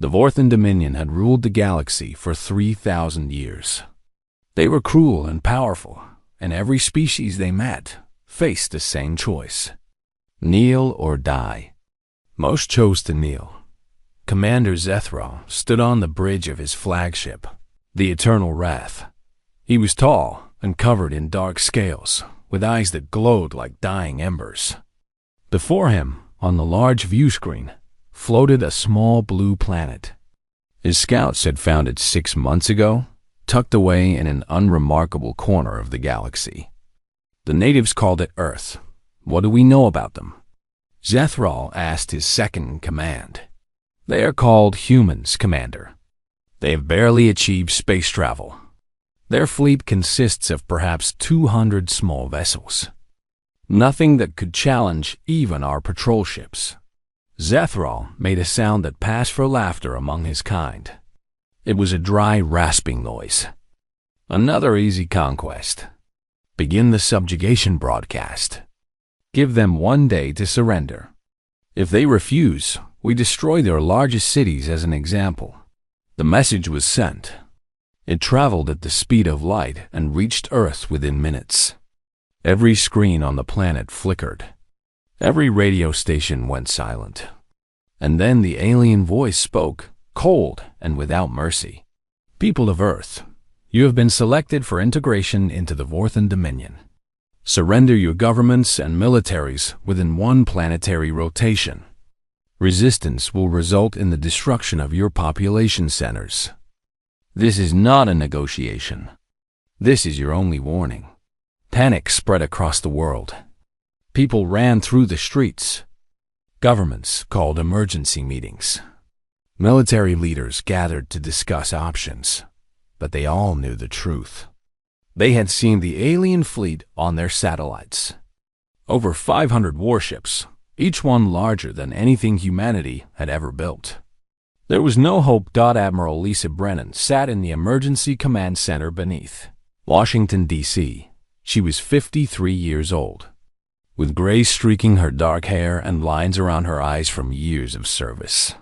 The Vorthan Dominion had ruled the galaxy for 3,000 years. They were cruel and powerful, and every species they met faced the same choice: kneel or die. Most chose to kneel. Commander Zethral stood on the bridge of his flagship, the Eternal Wrath. He was tall and covered in dark scales, with eyes that glowed like dying embers. Before him, on the large view screen, floated a small blue planet. His scouts had found it 6 months ago, tucked away in an unremarkable corner of the galaxy. The natives called it Earth. What do we know about them? Zethral asked his second-in-command. They are called humans, Commander. They have barely achieved space travel. Their fleet consists of perhaps 200 small vessels. Nothing that could challenge even our patrol ships. Zethral made a sound that passed for laughter among his kind. It was a dry, rasping noise. Another easy conquest. Begin the subjugation broadcast. Give them 1 day to surrender. If they refuse, we destroy their largest cities as an example. The message was sent. It traveled at the speed of light and reached Earth within minutes. Every screen on the planet flickered. Every radio station went silent. And then the alien voice spoke, cold and without mercy. People of Earth, you have been selected for integration into the Vorthan Dominion. Surrender your governments and militaries within 1 planetary rotation. Resistance will result in the destruction of your population centers. This is not a negotiation. This is your only warning. Panic spread across the world. People ran through the streets. Governments called emergency meetings. Military leaders gathered to discuss options, but they all knew the truth. They had seen the alien fleet on their satellites. Over 500 warships, each one larger than anything humanity had ever built. There was no hope. Admiral Lisa Brennan sat in the Emergency Command Center beneath Washington, D.C. She was 53 years old, with gray streaking her dark hair and lines around her eyes from years of service.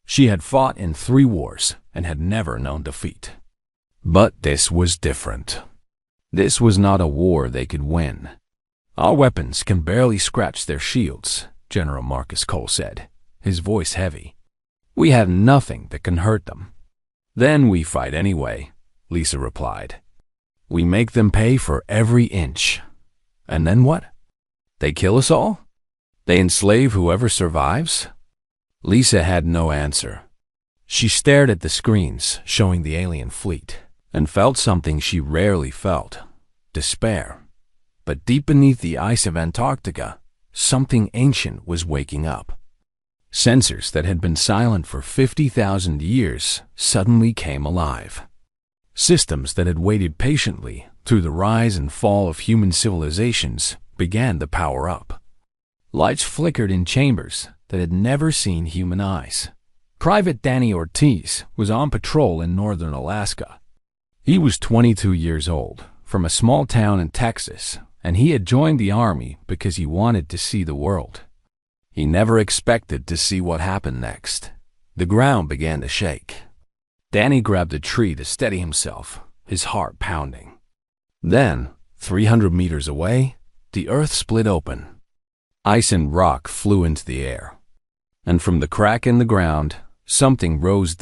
She had fought in 3 wars and had never known defeat. But this was different. This was not a war they could win. Our weapons can barely scratch their shields, General Marcus Cole said, his voice heavy. We have nothing that can hurt them. Then we fight anyway, Lisa replied. We make them pay for every inch. And then what? They kill us all? They enslave whoever survives? Lisa had no answer. She stared at the screens showing the alien fleet and felt something she rarely felt: despair. But deep beneath the ice of Antarctica, something ancient was waking up. Sensors that had been silent for 50,000 years suddenly came alive. Systems that had waited patiently through the rise and fall of human civilizations began to power up. Lights flickered in chambers that had never seen human eyes. Private Danny Ortiz was on patrol in northern Alaska. He was 22 years old, from a small town in Texas, and he had joined the army because he wanted to see the world. He never expected to see what happened next. The ground began to shake. Danny grabbed a tree to steady himself, his heart pounding. Then, 300 meters away, the earth split open. Ice and rock flew into the air. And from the crack in the ground, something rose.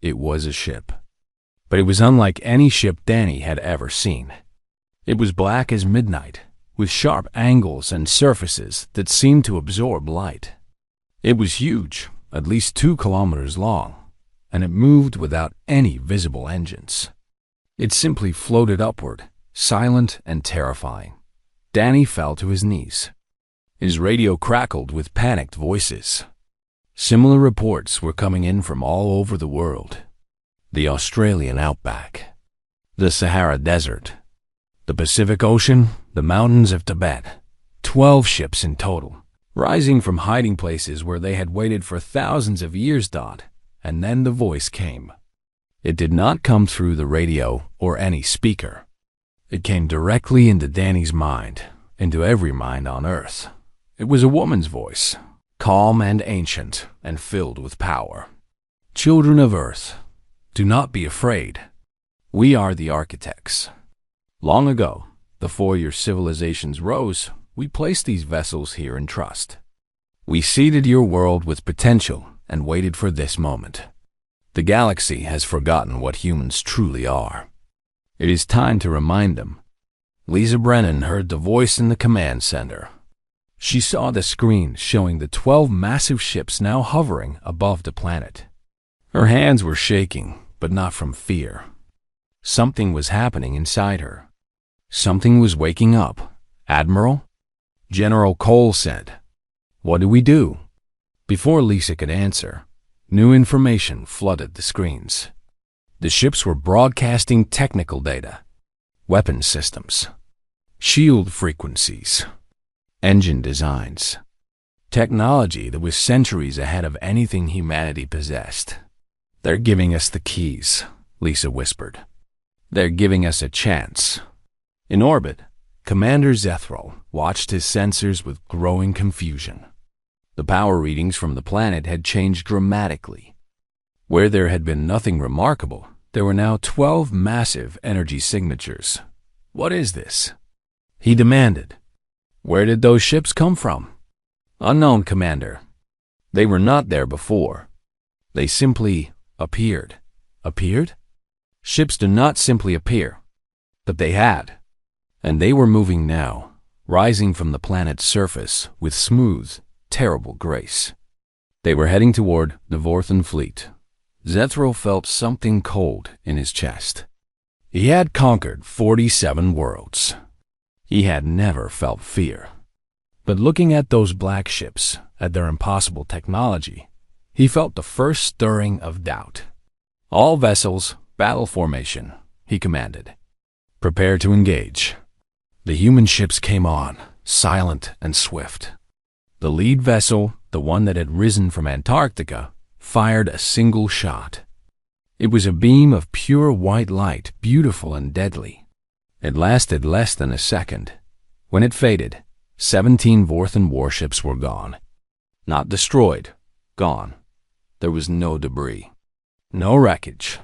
It was a ship. But it was unlike any ship Danny had ever seen. It was black as midnight, with sharp angles and surfaces that seemed to absorb light. It was huge, at least 2 kilometers long, and it moved without any visible engines. It simply floated upward, silent and terrifying. Danny fell to his knees. His radio crackled with panicked voices. Similar reports were coming in from all over the world. The Australian outback, the Sahara Desert, the Pacific Ocean, the mountains of Tibet. 12 ships in total, rising from hiding places where they had waited for thousands of years. And then the voice came. It did not come through the radio or any speaker. It came directly into Danny's mind, into every mind on Earth. It was a woman's voice, calm and ancient and filled with power. Children of Earth, do not be afraid. We are the architects. Long ago, before your civilizations rose, we placed these vessels here in trust. We seeded your world with potential and waited for this moment. The galaxy has forgotten what humans truly are. It is time to remind them. Lisa Brennan heard the voice in the command center. She saw the screen showing the 12 massive ships now hovering above the planet. Her hands were shaking, but not from fear. Something was happening inside her. Something was waking up. Admiral? General Cole said. What do we do? Before Lisa could answer, new information flooded the screens. The ships were broadcasting technical data, weapon systems, shield frequencies, engine designs, technology that was centuries ahead of anything humanity possessed. They're giving us the keys, Lisa whispered. They're giving us a chance. In orbit, Commander Zethral watched his sensors with growing confusion. The power readings from the planet had changed dramatically. Where there had been nothing remarkable, there were now 12 massive energy signatures. What is this? He demanded. Where did those ships come from? Unknown, Commander. They were not there before. They simply appeared. Appeared? Ships do not simply appear. But they had. And they were moving now, rising from the planet's surface with smooth, terrible grace. They were heading toward the Vorthan fleet. Zethral felt something cold in his chest. He had conquered 47 worlds. He had never felt fear. But looking at those black ships, at their impossible technology, he felt the first stirring of doubt. All vessels, battle formation, he commanded. Prepare to engage. The human ships came on, silent and swift. The lead vessel, the one that had risen from Antarctica, fired a single shot. It was a beam of pure white light, beautiful and deadly. It lasted less than a second. When it faded, 17 Vorthan warships were gone. Not destroyed, gone. There was no debris, no wreckage.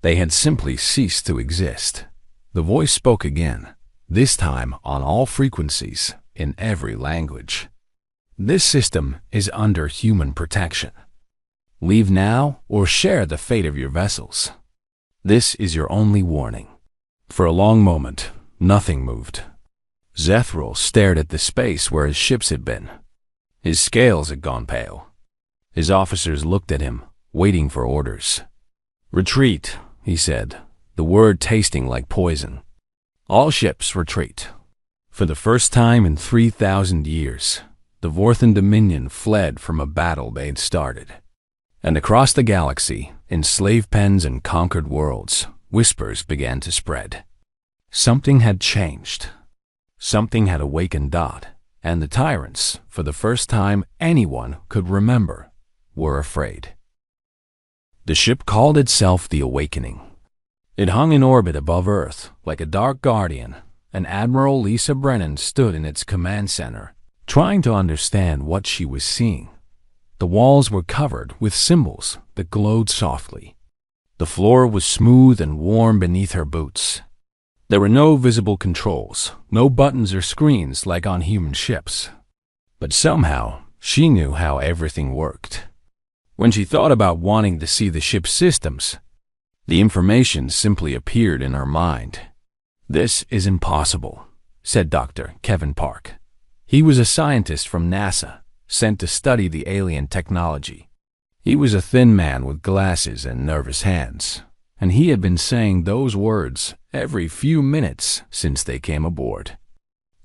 They had simply ceased to exist. The voice spoke again, this time on all frequencies, in every language. This system is under human protection. Leave now or share the fate of your vessels. This is your only warning. For a long moment, nothing moved. Zethral stared at the space where his ships had been. His scales had gone pale. His officers looked at him, waiting for orders. Retreat, he said, the word tasting like poison. All ships retreat. For the first time in 3,000 years, the Vorthan Dominion fled from a battle they had started. And across the galaxy, in slave pens and conquered worlds, whispers began to spread. Something had changed. Something had awakened Dot, and the Tyrants, for the first time anyone could remember, were afraid. The ship called itself the Awakening. It hung in orbit above Earth, like a dark guardian, and Admiral Lisa Brennan stood in its command center, trying to understand what she was seeing. The walls were covered with symbols that glowed softly. The floor was smooth and warm beneath her boots. There were no visible controls, no buttons or screens like on human ships. But somehow, she knew how everything worked. When she thought about wanting to see the ship's systems, the information simply appeared in her mind. This is impossible, said Dr. Kevin Park. He was a scientist from NASA, sent to study the alien technology. He was a thin man with glasses and nervous hands, and he had been saying those words every few minutes since they came aboard.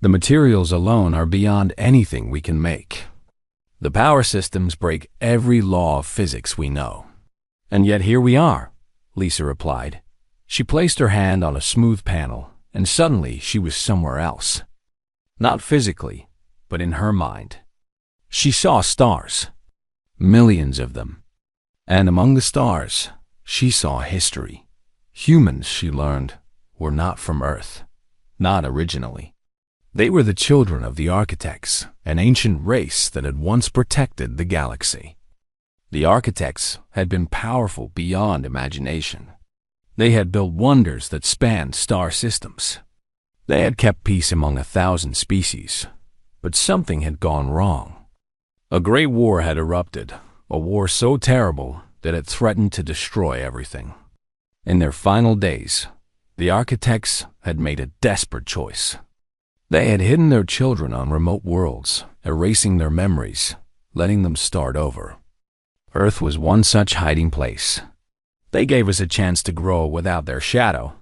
The materials alone are beyond anything we can make. The power systems break every law of physics we know. And yet here we are, Lisa replied. She placed her hand on a smooth panel, and suddenly she was somewhere else. Not physically, but in her mind. She saw stars, millions of them. And among the stars, she saw history. Humans, she learned, were not from Earth, not originally. They were the children of the architects, an ancient race that had once protected the galaxy. The architects had been powerful beyond imagination. They had built wonders that spanned star systems. They had kept peace among 1,000 species, but something had gone wrong. A great war had erupted, a war so terrible that it threatened to destroy everything. In their final days, the architects had made a desperate choice. They had hidden their children on remote worlds, erasing their memories, letting them start over. Earth was one such hiding place. They gave us a chance to grow without their shadow,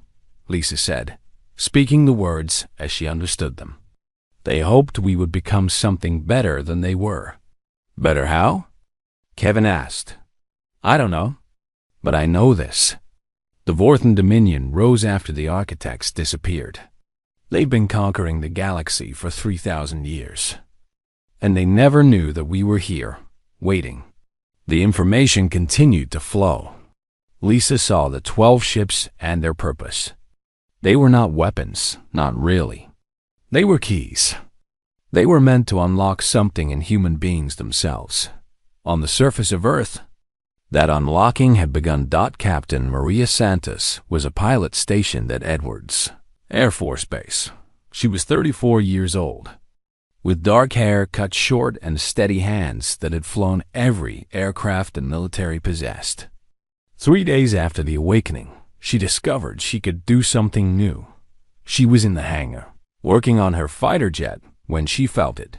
Lisa said, speaking the words as she understood them. They hoped we would become something better than they were. Better how? Kevin asked. I don't know, but I know this. The Vorthan Dominion rose after the architects disappeared. They've been conquering the galaxy for 3,000 years. And they never knew that we were here, waiting. The information continued to flow. Lisa saw the 12 ships and their purpose. They were not weapons, not really. They were keys. They were meant to unlock something in human beings themselves. On the surface of Earth, that unlocking had begun. Captain Maria Santos was a pilot stationed at Edwards Air Force Base. She was 34 years old, with dark hair cut short and steady hands that had flown every aircraft the military possessed. 3 days after the awakening, she discovered she could do something new. She was in the hangar, working on her fighter jet when she felt it.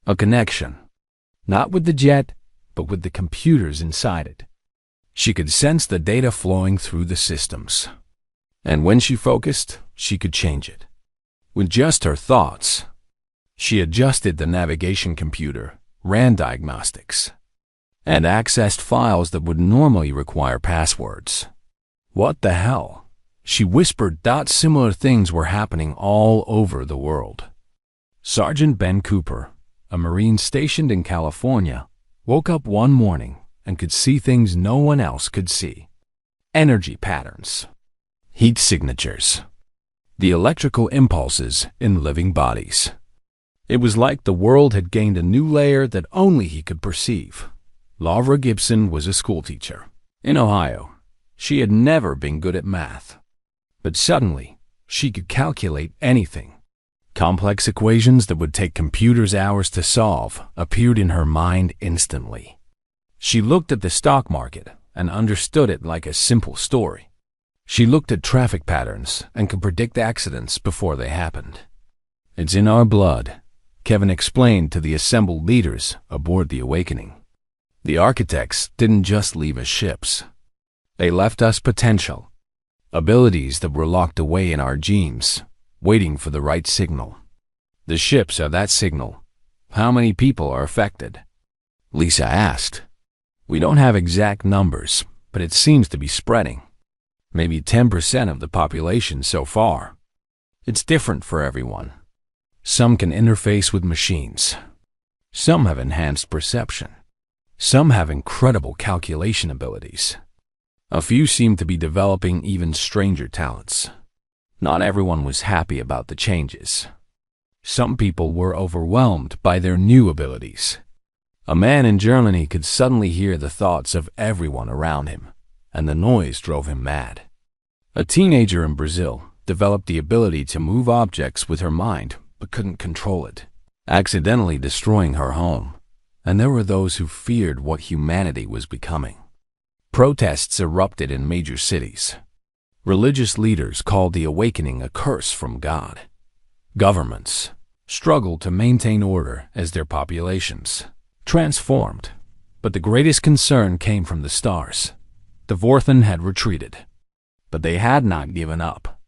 A connection, not with the jet, but with the computers inside it. She could sense the data flowing through the systems. And when she focused, she could change it. With just her thoughts, she adjusted the navigation computer, ran diagnostics, and accessed files that would normally require passwords. What the hell? She whispered. Similar things were happening all over the world. Sergeant Ben Cooper, a Marine stationed in California, woke up one morning and could see things no one else could see. Energy patterns, heat signatures, the electrical impulses in living bodies. It was like the world had gained a new layer that only he could perceive. Laura Gibson was a schoolteacher in Ohio. She had never been good at math, but suddenly she could calculate anything. Complex equations that would take computers hours to solve appeared in her mind instantly. She looked at the stock market and understood it like a simple story. She looked at traffic patterns and could predict accidents before they happened. It's in our blood, Kevin explained to the assembled leaders aboard the Awakening. The architects didn't just leave us ships. They left us potential, abilities that were locked away in our genes, waiting for the right signal. The ships are that signal. How many people are affected? Lisa asked. We don't have exact numbers, but it seems to be spreading. Maybe 10% of the population so far. It's different for everyone. Some can interface with machines. Some have enhanced perception. Some have incredible calculation abilities. A few seem to be developing even stranger talents. Not everyone was happy about the changes. Some people were overwhelmed by their new abilities. A man in Germany could suddenly hear the thoughts of everyone around him, and the noise drove him mad. A teenager in Brazil developed the ability to move objects with her mind but couldn't control it, accidentally destroying her home. And there were those who feared what humanity was becoming. Protests erupted in major cities. Religious leaders called the awakening a curse from God. Governments struggled to maintain order as their populations transformed. But the greatest concern came from the stars. The Vorthan had retreated, but they had not given up.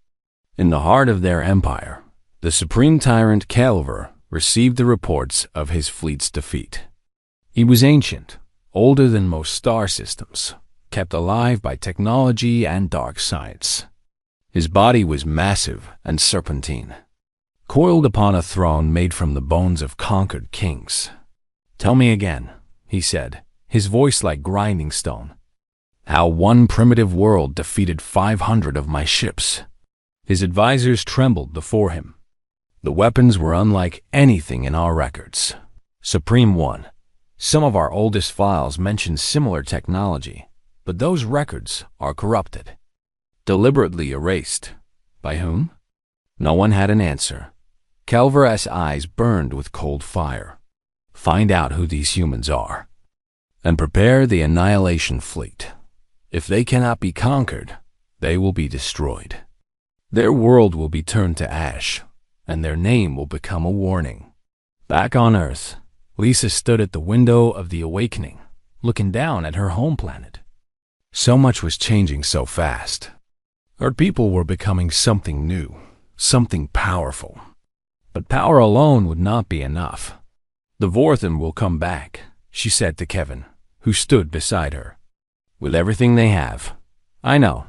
In the heart of their empire, the supreme tyrant Calver received the reports of his fleet's defeat. He was ancient, older than most star systems, kept alive by technology and dark science. His body was massive and serpentine, coiled upon a throne made from the bones of conquered kings. Tell me again, he said, his voice like grinding stone, how one primitive world defeated 500 of my ships. His advisors trembled before him. The weapons were unlike anything in our records. Supreme One, Some of our oldest files mention similar technology, but those records are corrupted, deliberately erased. By whom? No one had an answer. Calver's eyes burned with cold fire. Find out who these humans are, and prepare the annihilation fleet. If they cannot be conquered, they will be destroyed. Their world will be turned to ash, and their name will become a warning. Back on Earth, Lisa stood at the window of the awakening, looking down at her home planet. So much was changing so fast. Her people were becoming something new, something powerful. But power alone would not be enough. The Vorthen will come back, she said to Kevin, who stood beside her. With everything they have. I know,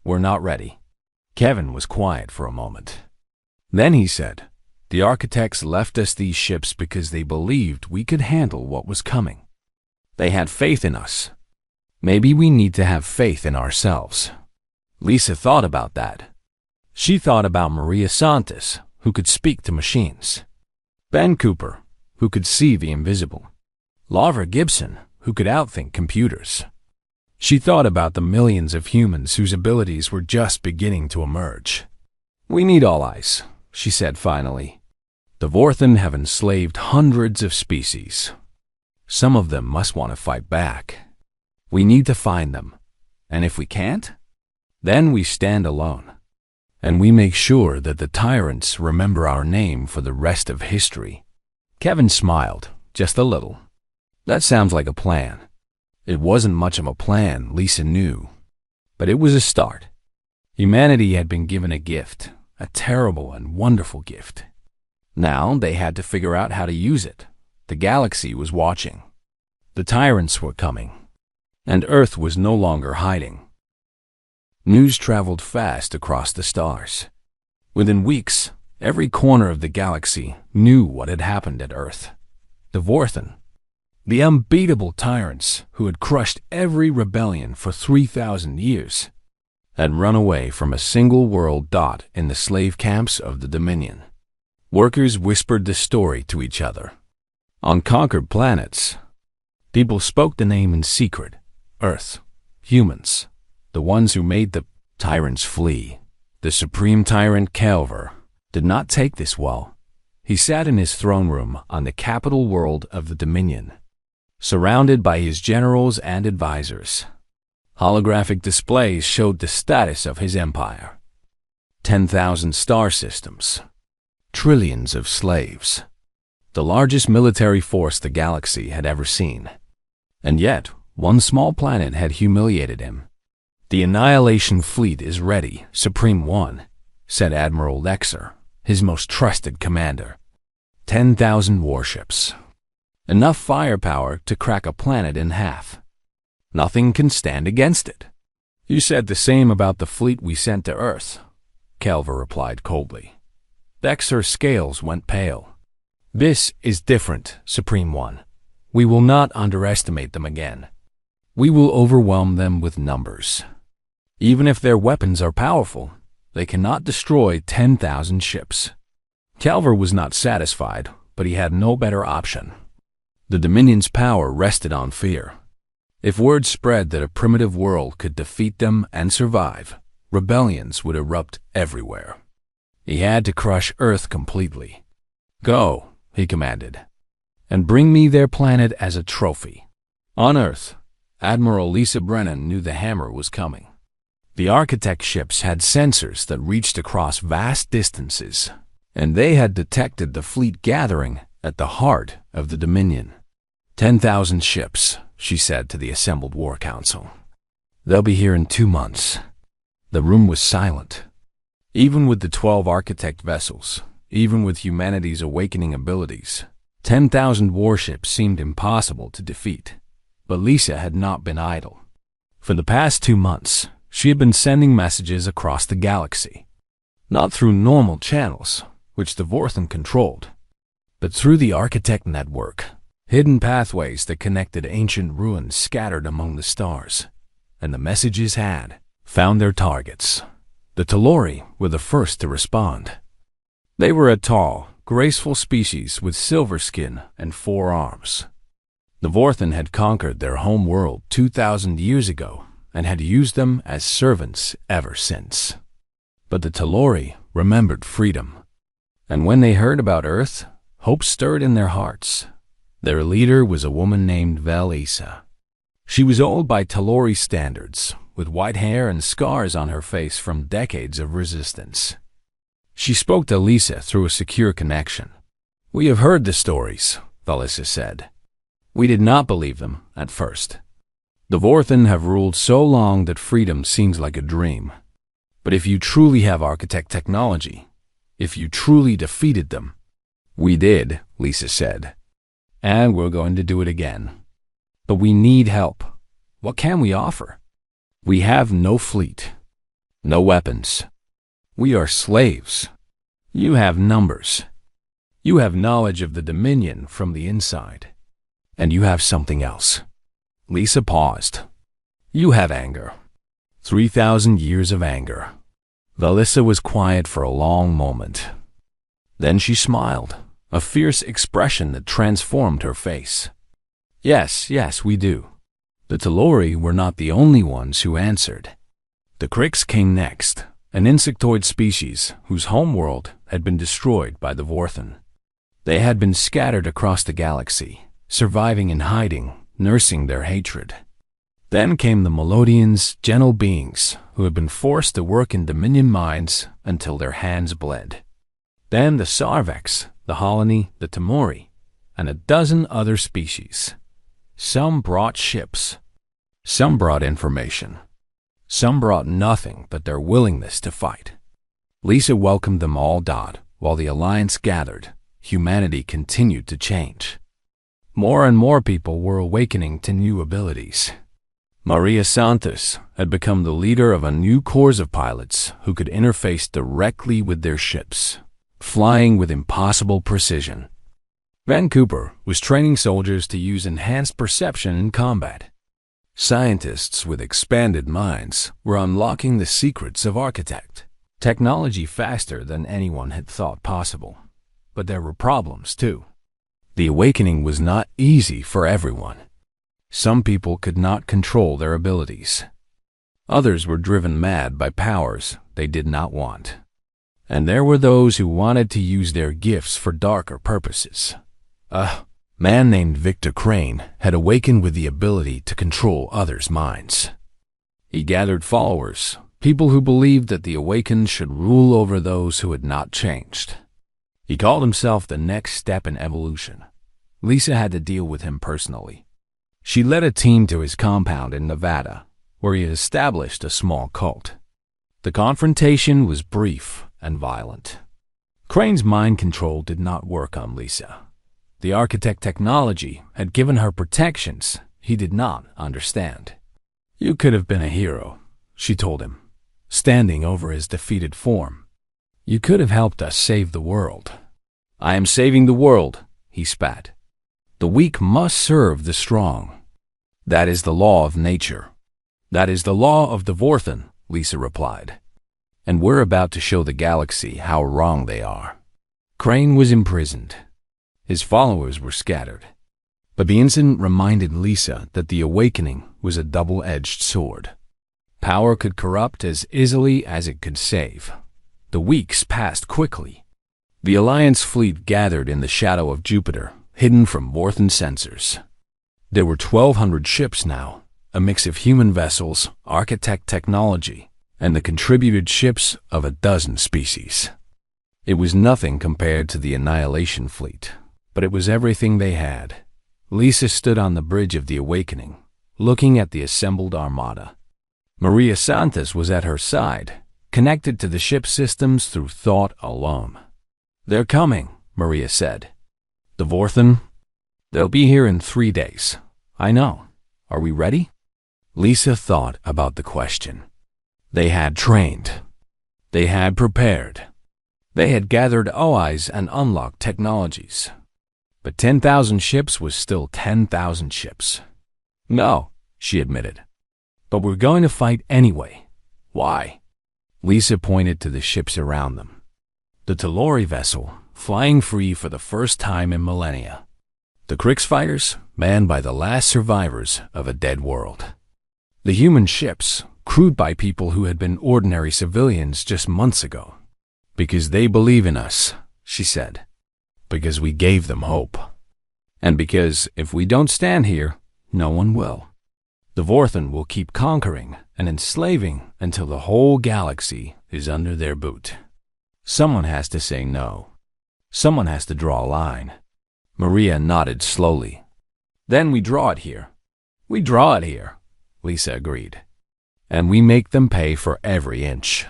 we're not ready. Kevin was quiet for a moment. Then he said, the architects left us these ships because they believed we could handle what was coming. They had faith in us. Maybe we need to have faith in ourselves. Lisa thought about that. She thought about Maria Santos, who could speak to machines. Ben Cooper, who could see the invisible. Lara Gibson, who could outthink computers. She thought about the millions of humans whose abilities were just beginning to emerge. We need allies, she said finally. The Vorthen have enslaved hundreds of species. Some of them must want to fight back. We need to find them. And if we can't, then we stand alone. And we make sure that the Tyrants remember our name for the rest of history. Kevin smiled, just a little. That sounds like a plan. It wasn't much of a plan, Lisa knew. But it was a start. Humanity had been given a gift, a terrible and wonderful gift. Now they had to figure out how to use it. The galaxy was watching. The Tyrants were coming. And Earth was no longer hiding. News traveled fast across the stars. Within weeks, every corner of the galaxy knew what had happened at Earth. The Vorthen, the unbeatable Tyrants who had crushed every rebellion for 3,000 years, had run away from a single world dot in the slave camps of the Dominion. Workers whispered the story to each other. On conquered planets, people spoke the name in secret. Earth, humans, the ones who made the Tyrants flee. The supreme tyrant Calver did not take this well. He sat in his throne room on the capital world of the Dominion, surrounded by his generals and advisors. Holographic displays showed the status of his empire. 10,000 star systems. Trillions of slaves. The largest military force the galaxy had ever seen. And yet, one small planet had humiliated him. The Annihilation Fleet is ready, Supreme One, said Admiral Lexer, his most trusted commander. 10,000 warships. Enough firepower to crack a planet in half. Nothing can stand against it. You said the same about the fleet we sent to Earth, Calver replied coldly. Lexer's scales went pale. This is different, Supreme One. We will not underestimate them again. We will overwhelm them with numbers. Even if their weapons are powerful, they cannot destroy 10,000 ships. Calver was not satisfied, but he had no better option. The Dominion's power rested on fear. If word spread that a primitive world could defeat them and survive, rebellions would erupt everywhere. He had to crush Earth completely. Go, he commanded, and bring me their planet as a trophy. On Earth, Admiral Lisa Brennan knew the hammer was coming. The Architect ships had sensors that reached across vast distances, and they had detected the fleet gathering at the heart of the Dominion. 10,000 ships, she said to the assembled War Council. They'll be here in 2 months. The room was silent. Even with the 12 Architect vessels, even with humanity's awakening abilities, 10,000 warships seemed impossible to defeat. But Lisa had not been idle. For the past 2 months, she had been sending messages across the galaxy. Not through normal channels, which the Vorthen controlled, but through the Architect network, hidden pathways that connected ancient ruins scattered among the stars. And the messages had found their targets. The Talori were the first to respond. They were a tall, graceful species with silver skin and 4 arms. The Vorthen had conquered their home world 2,000 years ago and had used them as servants ever since. But the Talori remembered freedom. And when they heard about Earth, hope stirred in their hearts. Their leader was a woman named Velisa. She was old by Talori standards, with white hair and scars on her face from decades of resistance. She spoke to Lisa through a secure connection. "We have heard the stories," Velisa said. "We did not believe them at first. The Vorthen have ruled so long that freedom seems like a dream. But if you truly have architect technology, if you truly defeated them—" "We did," Lisa said. "And we're going to do it again. But we need help. What can we offer? We have no fleet, no weapons. We are slaves. You have numbers. You have knowledge of the Dominion from the inside. And you have something else." Lisa paused. "You have anger. 3,000 years of anger." Velisa was quiet for a long moment. Then she smiled, a fierce expression that transformed her face. Yes, we do." The Talori were not the only ones who answered. The Crix came next, an insectoid species whose homeworld had been destroyed by the Vorthen. They had been scattered across the galaxy, surviving in hiding, nursing their hatred. Then came the Melodians, gentle beings who had been forced to work in Dominion mines until their hands bled. Then the Sarvex, the Holony, the Tamori, and a dozen other species. Some brought ships. Some brought information. Some brought nothing but their willingness to fight. Lisa welcomed them all. While the Alliance gathered, humanity continued to change. More and more people were awakening to new abilities. Maria Santos had become the leader of a new corps of pilots who could interface directly with their ships, flying with impossible precision. Van Cooper was training soldiers to use enhanced perception in combat. Scientists with expanded minds were unlocking the secrets of architect technology faster than anyone had thought possible. But there were problems, too. The awakening was not easy for everyone. Some people could not control their abilities. Others were driven mad by powers they did not want. And there were those who wanted to use their gifts for darker purposes. A man named Victor Crane had awakened with the ability to control others' minds. He gathered followers, people who believed that the awakened should rule over those who had not changed. He called himself the next step in evolution. Lisa had to deal with him personally. She led a team to his compound in Nevada, where he had established a small cult. The confrontation was brief and violent. Crane's mind control did not work on Lisa. The architect technology had given her protections he did not understand. "You could have been a hero," she told him, standing over his defeated form. "You could have helped us save the world." "I am saving the world," he spat. "The weak must serve the strong. That is the law of nature." "That is the law of the Vorthen," Lisa replied. "And we're about to show the galaxy how wrong they are." Crane was imprisoned. His followers were scattered. But the incident reminded Lisa that the awakening was a double-edged sword. Power could corrupt as easily as it could save. The weeks passed quickly. The Alliance fleet gathered in the shadow of Jupiter, hidden from Vorthen sensors. There were 1,200 ships now, a mix of human vessels, architect technology, and the contributed ships of a dozen species. It was nothing compared to the Annihilation fleet, but it was everything they had. Lisa stood on the bridge of the awakening, looking at the assembled armada. Maria Santos was at her side, connected to the ship systems through thought alone. "They're coming," Maria said. "The Vorthen? They'll be here in 3 days. I know. Are we ready?" Lisa thought about the question. They had trained. They had prepared. They had gathered OIs and unlocked technologies. But 10,000 ships was still 10,000 ships. "No," she admitted. "But we're going to fight anyway." "Why?" Lisa pointed to the ships around them. The Talori vessel, flying free for the first time in millennia. The Crix fighters, manned by the last survivors of a dead world. The human ships, crewed by people who had been ordinary civilians just months ago. "Because they believe in us," she said. "Because we gave them hope. And because if we don't stand here, no one will. The Vorthen will keep conquering and enslaving until the whole galaxy is under their boot. Someone has to say no. Someone has to draw a line." Maria nodded slowly. "Then we draw it here." "We draw it here," Lisa agreed. "And we make them pay for every inch."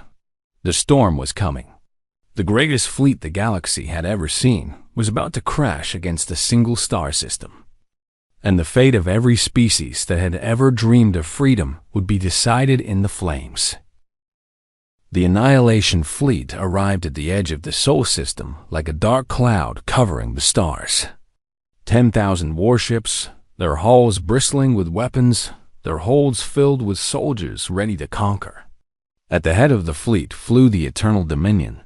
The storm was coming. The greatest fleet the galaxy had ever seen was about to crash against a single star system. And the fate of every species that had ever dreamed of freedom would be decided in the flames. The Annihilation Fleet arrived at the edge of the Sol system like a dark cloud covering the stars. 10,000 warships, their hulls bristling with weapons, their holds filled with soldiers ready to conquer. At the head of the fleet flew the Eternal Dominion,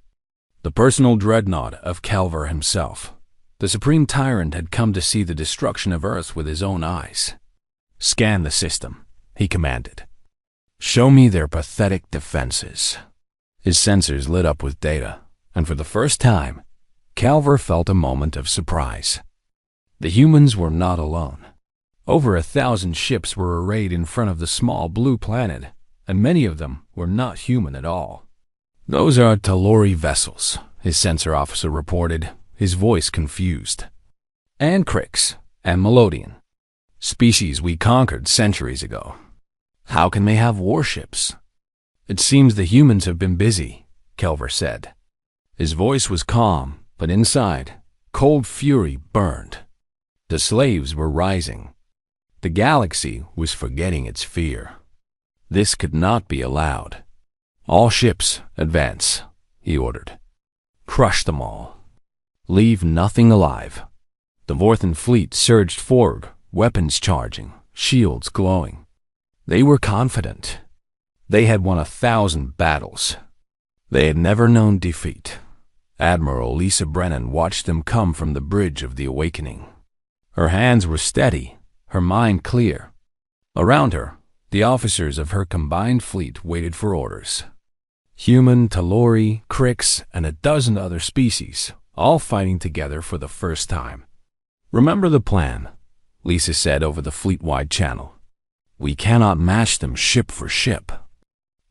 the personal dreadnought of Calvor himself. The Supreme Tyrant had come to see the destruction of Earth with his own eyes. "Scan the system," he commanded. "Show me their pathetic defenses." His sensors lit up with data, and for the first time, Calvor felt a moment of surprise. The humans were not alone. Over 1,000 ships were arrayed in front of the small blue planet, and many of them were not human at all. "Those are Talori vessels," his sensor officer reported, his voice confused. "And Crix, and Melodian. Species we conquered centuries ago. How can they have warships?" "It seems the humans have been busy," Calvor said. His voice was calm, but inside, cold fury burned. The slaves were rising. The galaxy was forgetting its fear. This could not be allowed. "All ships, advance," he ordered. "Crush them all. Leave nothing alive." The Vorthen fleet surged forward, weapons charging, shields glowing. They were confident. They had won 1,000 battles. They had never known defeat. Admiral Lisa Brennan watched them come from the Bridge of the Awakening. Her hands were steady, her mind clear. Around her, the officers of her combined fleet waited for orders. Human, Talori, Crix, and a dozen other species, all fighting together for the first time. "Remember the plan," Lisa said over the fleet-wide channel. "We cannot match them ship for ship.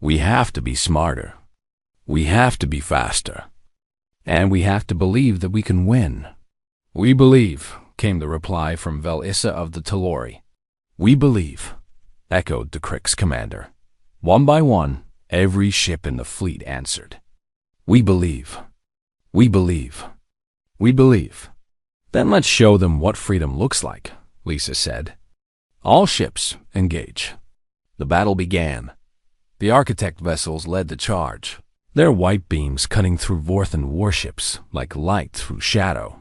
We have to be smarter. We have to be faster. And we have to believe that we can win." "We believe," came the reply from Vel Issa of the Talori. "We believe," echoed the Crix commander. One by one, every ship in the fleet answered. "We believe. We believe. We believe." "Then let's show them what freedom looks like," Lisa said. "All ships, engage." The battle began. The Architect vessels led the charge, their white beams cutting through Vorthen warships like light through shadow.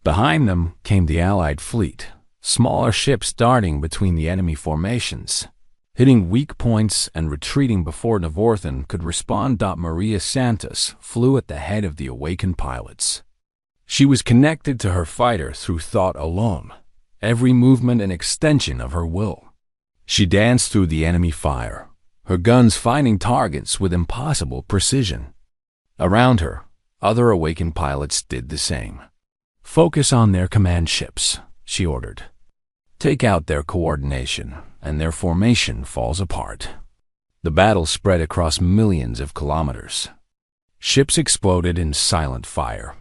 Behind them came the Allied fleet, smaller ships darting between the enemy formations, hitting weak points and retreating before the Vorthen could respond. Maria Santos flew at the head of the awakened pilots. She was connected to her fighter through thought alone, every movement an extension of her will. She danced through the enemy fire, her guns finding targets with impossible precision. Around her, other awakened pilots did the same. "Focus on their command ships," she ordered. "Take out their coordination, and their formation falls apart." The battle spread across millions of kilometers. Ships exploded in silent fire.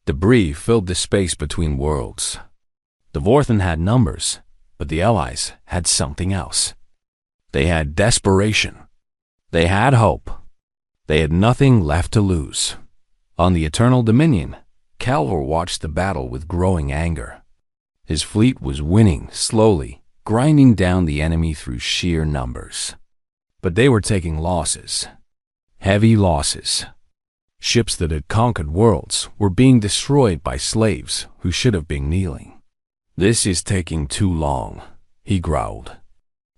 Debris filled the space between worlds. The Vorthen had numbers, but the Allies had something else. They had desperation. They had hope. They had nothing left to lose. On the Eternal Dominion, Calvor watched the battle with growing anger. His fleet was winning slowly, grinding down the enemy through sheer numbers. But they were taking losses. Heavy losses. Ships that had conquered worlds were being destroyed by slaves who should have been kneeling. "This is taking too long," he growled.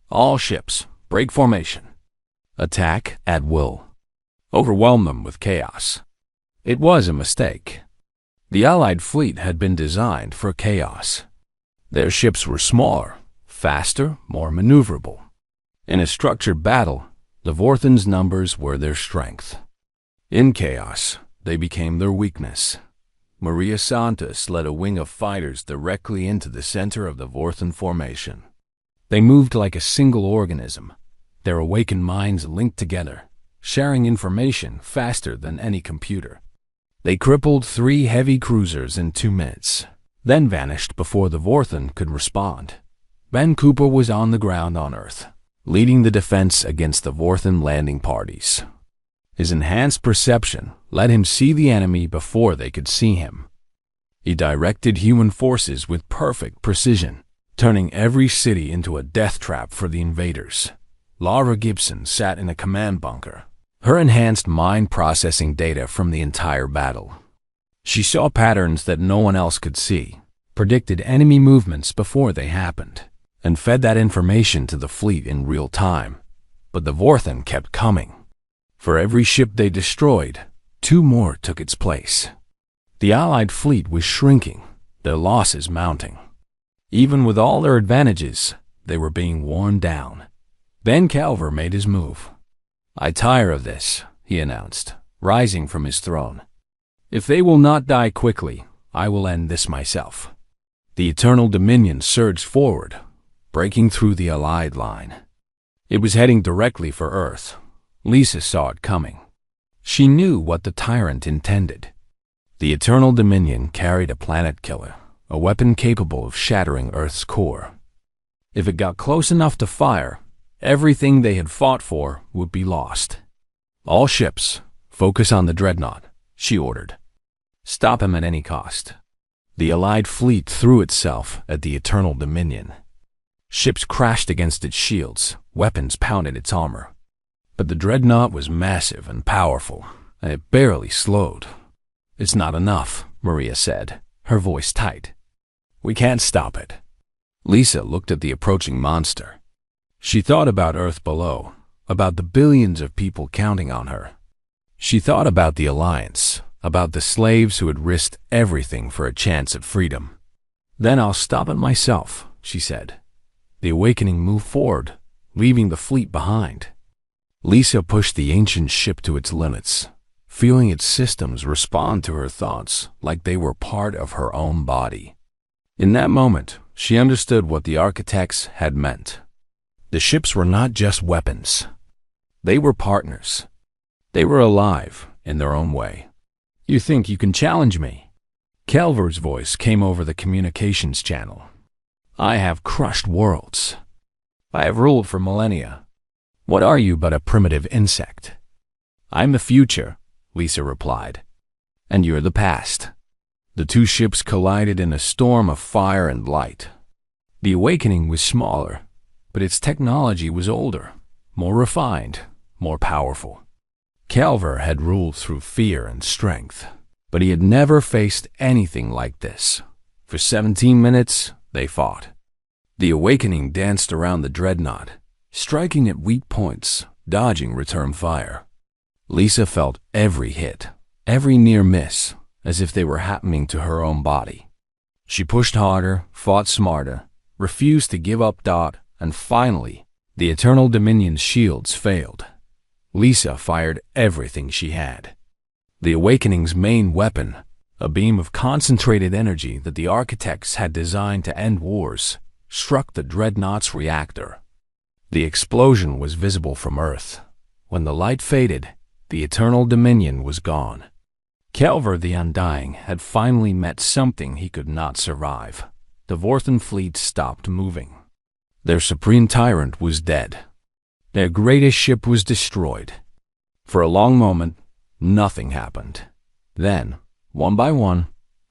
"All ships, break formation. Attack at will. Overwhelm them with chaos." It was a mistake. The Allied fleet had been designed for chaos. Their ships were smaller, faster, more maneuverable. In a structured battle, the Vorthons' numbers were their strength. In chaos, they became their weakness. Maria Santos led a wing of fighters directly into the center of the Vorthon formation. They moved like a single organism, their awakened minds linked together, sharing information faster than any computer. They crippled 3 heavy cruisers in 2 minutes, then vanished before the Vorthon could respond. Ben Cooper was on the ground on Earth, leading the defense against the Vorthon landing parties. His enhanced perception let him see the enemy before they could see him. He directed human forces with perfect precision, turning every city into a death trap for the invaders. Laura Gibson sat in a command bunker, her enhanced mind processing data from the entire battle. She saw patterns that no one else could see, predicted enemy movements before they happened, and fed that information to the fleet in real time. But the Vorthon kept coming. For every ship they destroyed, 2 more took its place. The Allied fleet was shrinking, their losses mounting. Even with all their advantages, they were being worn down. Ben Calver made his move. "I tire of this," he announced, rising from his throne. "If they will not die quickly, I will end this myself." The Eternal Dominion surged forward, breaking through the Allied line. It was heading directly for Earth. Lisa saw it coming. She knew what the Tyrant intended. The Eternal Dominion carried a planet killer, a weapon capable of shattering Earth's core. If it got close enough to fire, everything they had fought for would be lost. "All ships, focus on the Dreadnought," she ordered. "Stop him at any cost." The Allied fleet threw itself at the Eternal Dominion. Ships crashed against its shields, weapons pounded its armor. But the Dreadnought was massive and powerful, and it barely slowed. "It's not enough," Maria said, her voice tight. "We can't stop it." Lisa looked at the approaching monster. She thought about Earth below, about the billions of people counting on her. She thought about the Alliance, about the slaves who had risked everything for a chance at freedom. "Then I'll stop it myself," she said. The Awakening moved forward, leaving the fleet behind. Lisa pushed the ancient ship to its limits, feeling its systems respond to her thoughts like they were part of her own body. In that moment, she understood what the architects had meant. The ships were not just weapons. They were partners. They were alive in their own way. "You think you can challenge me?" Calver's voice came over the communications channel. "I have crushed worlds. I have ruled for millennia. What are you but a primitive insect?" "I'm the future," Lisa replied. "And you're the past." The 2 ships collided in a storm of fire and light. The Awakening was smaller, but its technology was older, more refined, more powerful. Calver had ruled through fear and strength, but he had never faced anything like this. For 17 minutes, they fought. The Awakening danced around the Dreadnought, striking at weak points, dodging return fire. Lisa felt every hit, every near miss, as if they were happening to her own body. She pushed harder, fought smarter, refused to give up Dot, and finally, the Eternal Dominion's shields failed. Lisa fired everything she had. The Awakening's main weapon, a beam of concentrated energy that the architects had designed to end wars, struck the Dreadnought's reactor. The explosion was visible from Earth. When the light faded, the Eternal Dominion was gone. Calver the Undying had finally met something he could not survive. The Vorthon fleet stopped moving. Their supreme tyrant was dead. Their greatest ship was destroyed. For a long moment, nothing happened. Then, one by one,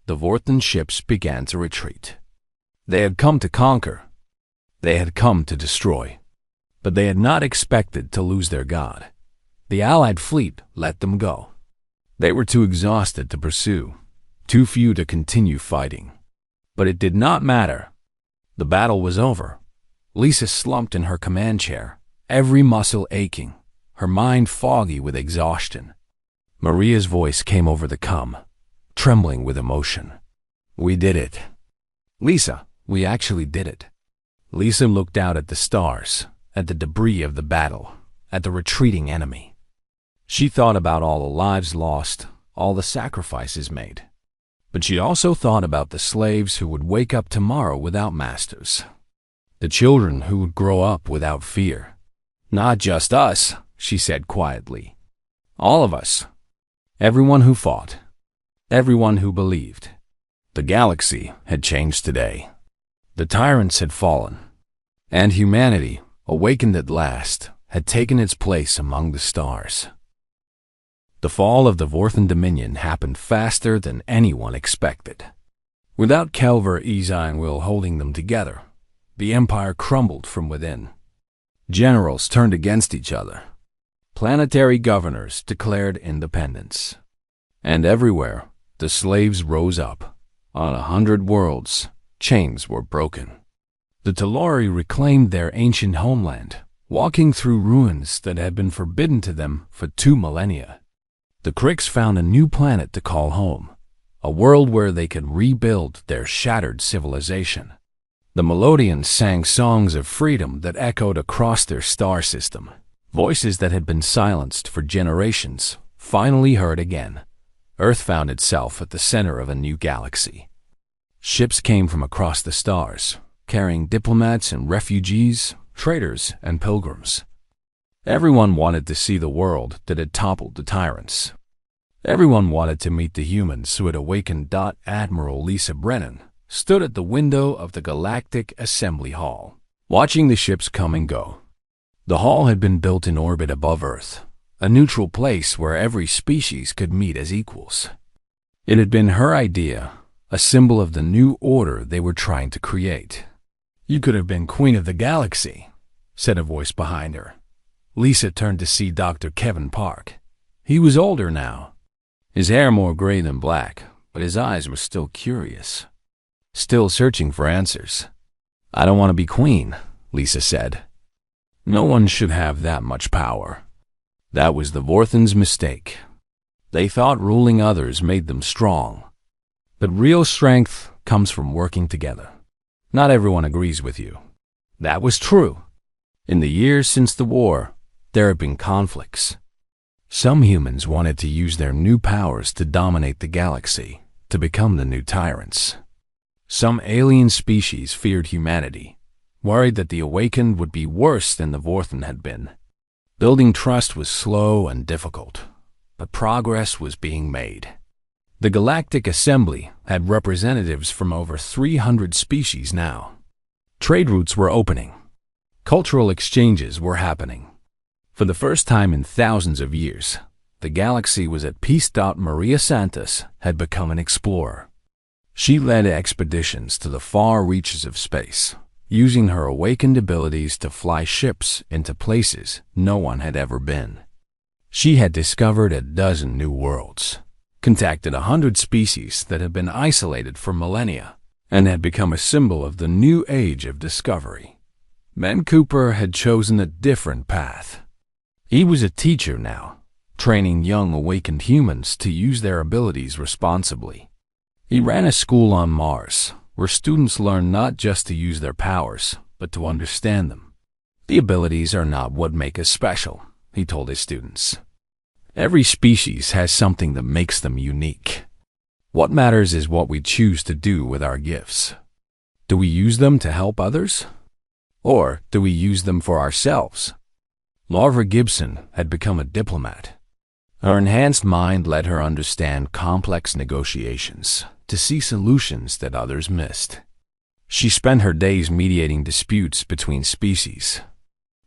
the Vorthon ships began to retreat. They had come to conquer. They had come to destroy. But they had not expected to lose their god. The Allied fleet let them go. They were too exhausted to pursue, too few to continue fighting. But it did not matter. The battle was over. Lisa slumped in her command chair, every muscle aching, her mind foggy with exhaustion. Maria's voice came over the comm, trembling with emotion. "We did it." "Lisa, We actually did it. Lisa looked out at the stars, at the debris of the battle, at the retreating enemy. She thought about all the lives lost, all the sacrifices made. But she also thought about the slaves who would wake up tomorrow without masters. The children who would grow up without fear. Not just us, she said quietly. All of us. Everyone who fought. Everyone who believed. The galaxy had changed today. The tyrants had fallen. And humanity, awakened at last, had taken its place among the stars. The fall of the Vorthan Dominion happened faster than anyone expected. Without Kelver, Izai, and Will holding them together, the Empire crumbled from within. Generals turned against each other. Planetary governors declared independence. And everywhere, the slaves rose up. On 100 worlds, chains were broken. The Talori reclaimed their ancient homeland, walking through ruins that had been forbidden to them for 2 millennia. The Krix found a new planet to call home, a world where they could rebuild their shattered civilization. The Melodians sang songs of freedom that echoed across their star system. Voices that had been silenced for generations, finally heard again. Earth found itself at the center of a new galaxy. Ships came from across the stars, carrying diplomats and refugees, traders and pilgrims. Everyone wanted to see the world that had toppled the tyrants. Everyone wanted to meet the humans who had awakened. Admiral Lisa Brennan stood at the window of the Galactic Assembly Hall, watching the ships come and go. The hall had been built in orbit above Earth, a neutral place where every species could meet as equals. It had been her idea, a symbol of the new order they were trying to create. "You could have been Queen of the Galaxy," said a voice behind her. Lisa turned to see Dr. Kevin Park. He was older now, his hair more gray than black, but his eyes were still curious, still searching for answers. "I don't want to be queen," Lisa said. "No one should have that much power." That was the Vorthan's mistake. They thought ruling others made them strong. But real strength comes from working together. Not everyone agrees with you. That was true. In the years since the war, there have been conflicts. Some humans wanted to use their new powers to dominate the galaxy, to become the new tyrants. Some alien species feared humanity, worried that the awakened would be worse than the Vorthan had been. Building trust was slow and difficult, but progress was being made. The Galactic Assembly had representatives from over 300 species now. Trade routes were opening. Cultural exchanges were happening. For the first time in thousands of years, the galaxy was at peace. Maria Santos had become an explorer. She led expeditions to the far reaches of space, using her awakened abilities to fly ships into places no one had ever been. She had discovered a dozen new worlds, contacted 100 species that had been isolated for millennia, and had become a symbol of the new age of discovery. Ben Cooper had chosen a different path. He was a teacher now, training young awakened humans to use their abilities responsibly. He ran a school on Mars, where students learn not just to use their powers, but to understand them. "The abilities are not what make us special," he told his students. "Every species has something that makes them unique. What matters is what we choose to do with our gifts. Do we use them to help others? Or do we use them for ourselves?" Laura Gibson had become a diplomat. Her enhanced mind let her understand complex negotiations, to see solutions that others missed. She spent her days mediating disputes between species,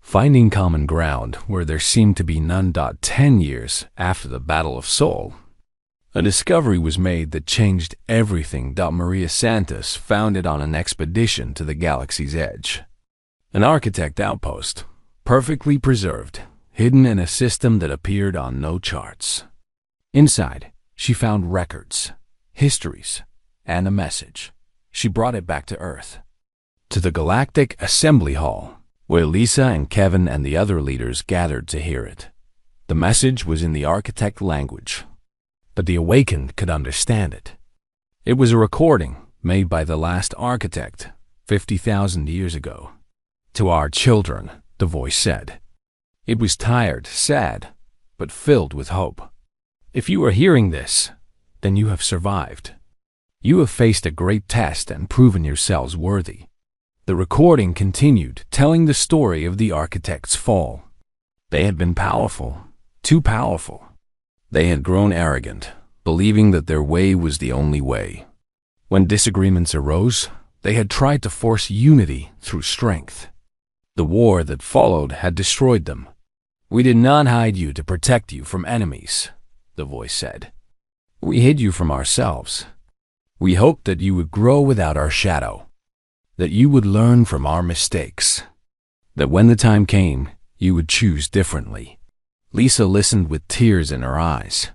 finding common ground where there seemed to be none. 10 years after the Battle of Sol, a discovery was made that changed everything. Maria Santos found it on an expedition to the galaxy's edge. An architect outpost, perfectly preserved, hidden in a system that appeared on no charts. Inside, she found records, histories, and a message. She brought it back to Earth, to the Galactic Assembly Hall, where Lisa and Kevin and the other leaders gathered to hear it. The message was in the architect language, but the awakened could understand it. It was a recording made by the last architect, 50,000 years ago. To our children, the voice said. It was tired, sad, but filled with hope. If you are hearing this, then you have survived. You have faced a great test and proven yourselves worthy. The recording continued, telling the story of the architects' fall. They had been powerful, too powerful. They had grown arrogant, believing that their way was the only way. When disagreements arose, they had tried to force unity through strength. The war that followed had destroyed them. We did not hide you to protect you from enemies, the voice said. We hid you from ourselves. We hoped that you would grow without our shadow, that you would learn from our mistakes, that when the time came, you would choose differently. Lisa listened with tears in her eyes.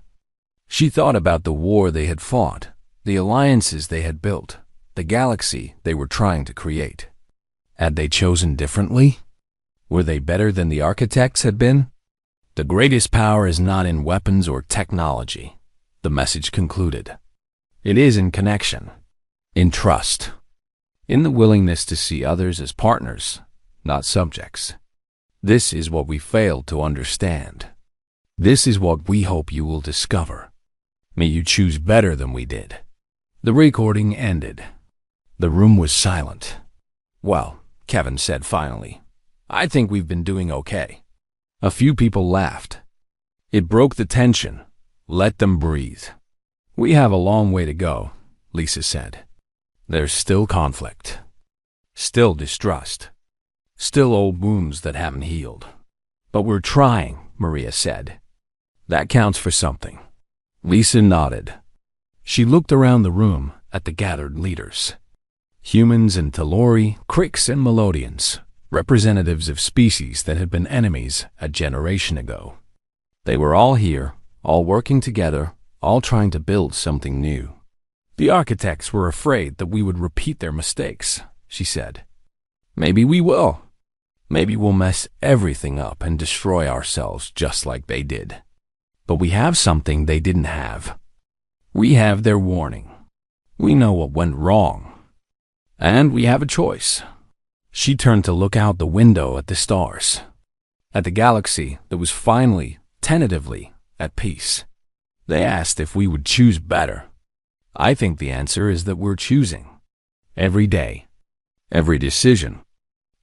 She thought about the war they had fought, the alliances they had built, the galaxy they were trying to create. Had they chosen differently? Were they better than the architects had been? The greatest power is not in weapons or technology, the message concluded. It is in connection, in trust, in the willingness to see others as partners, not subjects. This is what we failed to understand. This is what we hope you will discover. May you choose better than we did. The recording ended. The room was silent. Well, Kevin said finally, I think we've been doing okay. A few people laughed. It broke the tension. Let them breathe. We have a long way to go, Lisa said. There's still conflict. Still distrust. Still old wounds that haven't healed. But we're trying, Maria said. That counts for something. Lisa nodded. She looked around the room at the gathered leaders. Humans and Talori, Cricks and Melodians, representatives of species that had been enemies a generation ago. They were all here, all working together, all trying to build something new. The architects were afraid that we would repeat their mistakes, she said. Maybe we will. Maybe we'll mess everything up and destroy ourselves just like they did. But we have something they didn't have. We have their warning. We know what went wrong. And we have a choice. She turned to look out the window at the stars, at the galaxy that was finally, tentatively, at peace. They asked if we would choose better. I think the answer is that we're choosing. Every day. Every decision.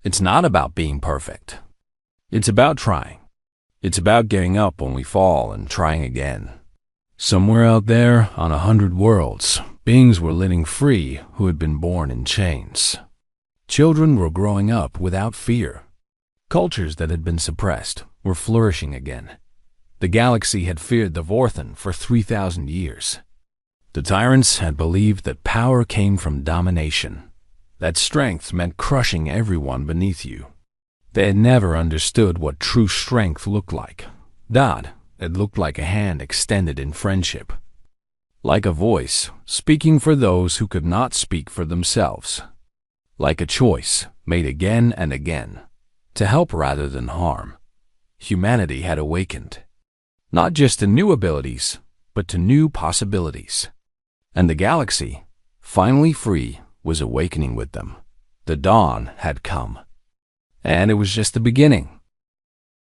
It's not about being perfect. It's about trying. It's about getting up when we fall and trying again. Somewhere out there on 100 worlds, beings were living free who had been born in chains. Children were growing up without fear. Cultures that had been suppressed were flourishing again. The galaxy had feared the Vorthan for 3,000 years. The Tyrants had believed that power came from domination, that strength meant crushing everyone beneath you. They had never understood what true strength looked like. It looked like a hand extended in friendship, like a voice speaking for those who could not speak for themselves, like a choice made again and again, to help rather than harm. Humanity had awakened, not just to new abilities, but to new possibilities. And the galaxy, finally free, was awakening with them. The dawn had come. And it was just the beginning.